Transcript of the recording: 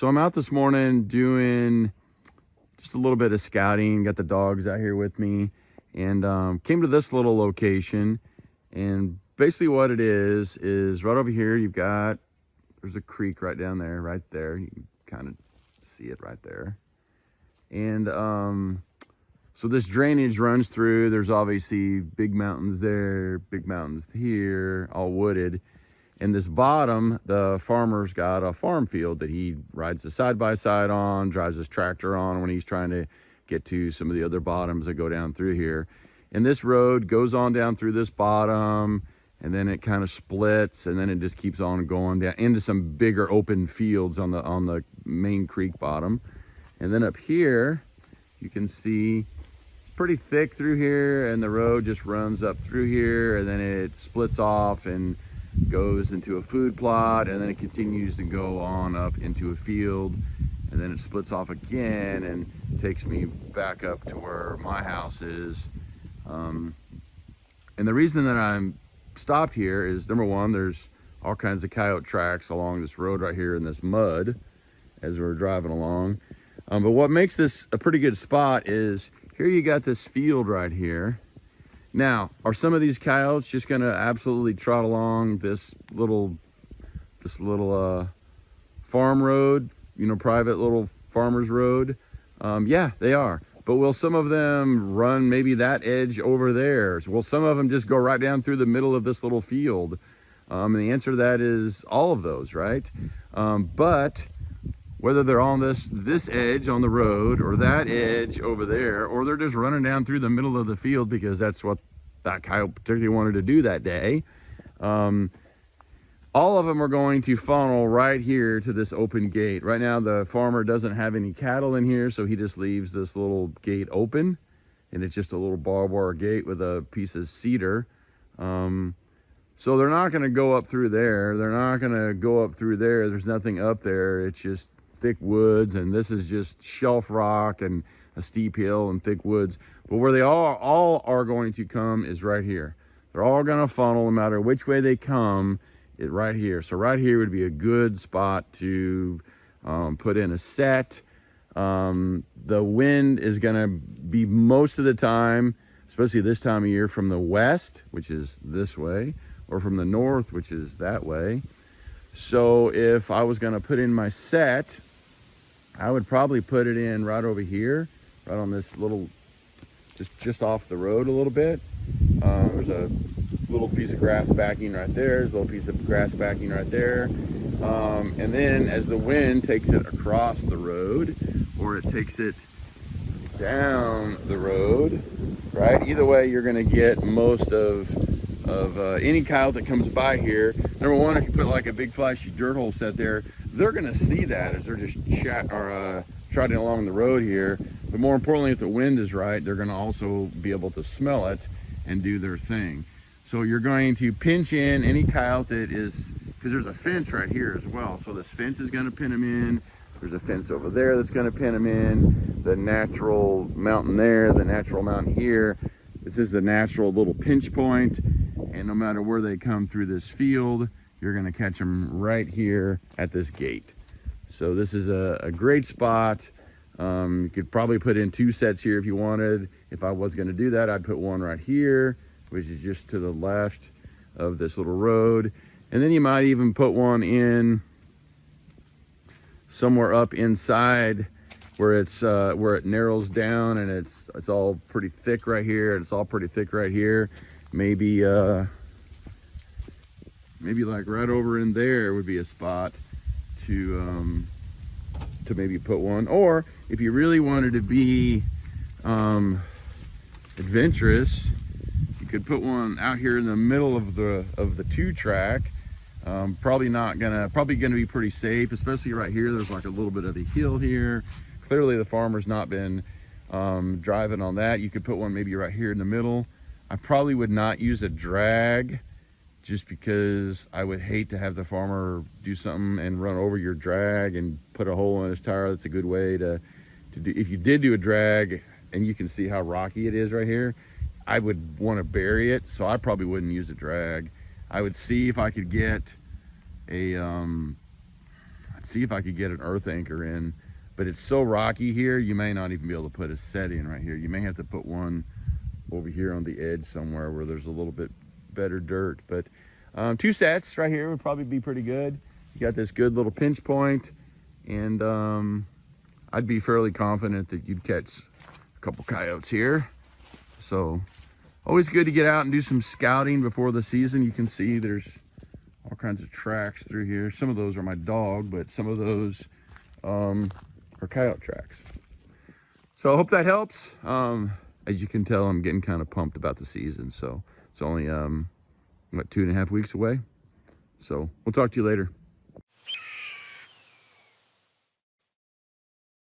So I'm out this morning doing just a little bit of scouting, got the dogs out here with me, and came to this little location. And basically what it is right over here, there's a creek right down there, right there. You can kind of see it right there. And so this drainage runs through. There's obviously big mountains there, big mountains here, all wooded. And this bottom, the farmer's got a farm field that he rides the side-by-side on, drives his tractor on when he's trying to get to some of the other bottoms that go down through here. And this road goes on down through this bottom, and then it kind of splits, and then it just keeps on going down into some bigger open fields on the main creek bottom. And then up here, you can see it's pretty thick through here, and the road just runs up through here, and then it splits off and goes into a food plot, and then it continues to go on up into a field, and then it splits off again and takes me back up to where my house is. And the reason that I'm stopped here is, number one, there's all kinds of coyote tracks along this road right here in this mud as we're driving along. But what makes this a pretty good spot is here you got this field right here. Now, are some of these coyotes just gonna absolutely trot along this little farm road, private little farmer's road? Yeah, they are. But will some of them run maybe that edge over there? Will some of them just go right down through the middle of this little field? And the answer to that is all of those, right? But whether they're on this edge on the road or that edge over there, or they're just running down through the middle of the field because that's what that coyote particularly wanted to do that day, all of them are going to funnel right here to this open gate. Right now, the farmer doesn't have any cattle in here, so he just leaves this little gate open, and it's just a little barbed wire gate with a piece of cedar. So they're not going to go up through there. They're not going to go up through there. There's nothing up there. It's just thick woods, and this is just shelf rock and a steep hill and thick woods. But where they all are going to come is right here. They're all going to funnel no matter which way they come. Right here. So right here would be a good spot to put in a set. The wind is going to be most of the time, especially this time of year, from the west, which is this way, or from the north, which is that way. So if I was going to put in my set, I would probably put it in right over here, right on this little, just off the road a little bit. There's a little piece of grass backing right there. There's a little piece of grass backing right there. And then as the wind takes it across the road, or it takes it down the road, right? Either way, you're going to get most of any coyote that comes by here. Number one, if you put like a big flashy dirt hole set there, they're going to see that as they're just trotting along the road here. But more importantly, if the wind is right, they're going to also be able to smell it and do their thing. So you're going to pinch in any coyote that is, because there's a fence right here as well. So this fence is going to pin them in. There's a fence over there that's going to pin them in. The natural mountain there, the natural mountain here. This is the natural little pinch point. And no matter where they come through this field, you're going to catch them right here at this gate. So this is a great spot. You could probably put in 2 sets here if you wanted. If I was going to do that, I'd put one right here, which is just to the left of this little road. And then you might even put one in somewhere up inside where it narrows down, and it's all pretty thick right here, and it's all pretty thick right here. Maybe like right over in there would be a spot to maybe put one. Or if you really wanted to be adventurous, you could put one out here in the middle of the 2-track. Probably gonna be pretty safe, especially right here. There's like a little bit of a hill here. Clearly the farmer's not been driving on that. You could put one maybe right here in the middle. I probably would not use a drag, just because I would hate to have the farmer do something and run over your drag and put a hole in his tire. That's a good way to do. If you did do a drag, and you can see how rocky it is right here, I would want to bury it, so I probably wouldn't use a drag. I would see if I could get a, I see if I could get an earth anchor in, but it's so rocky here, you may not even be able to put a set in right here. You may have to put one over here on the edge somewhere where there's a little bit better dirt. But 2 sets right here would probably be pretty good. You got this good little pinch point, and I'd be fairly confident that you'd catch a couple coyotes here. So always good to get out and do some scouting before the season. You can see there's all kinds of tracks through here. Some of those are my dog, but some of those are coyote tracks. So I hope that helps. As you can tell, I'm getting kind of pumped about the season. So it's only, what, 2.5 weeks away? So we'll talk to you later.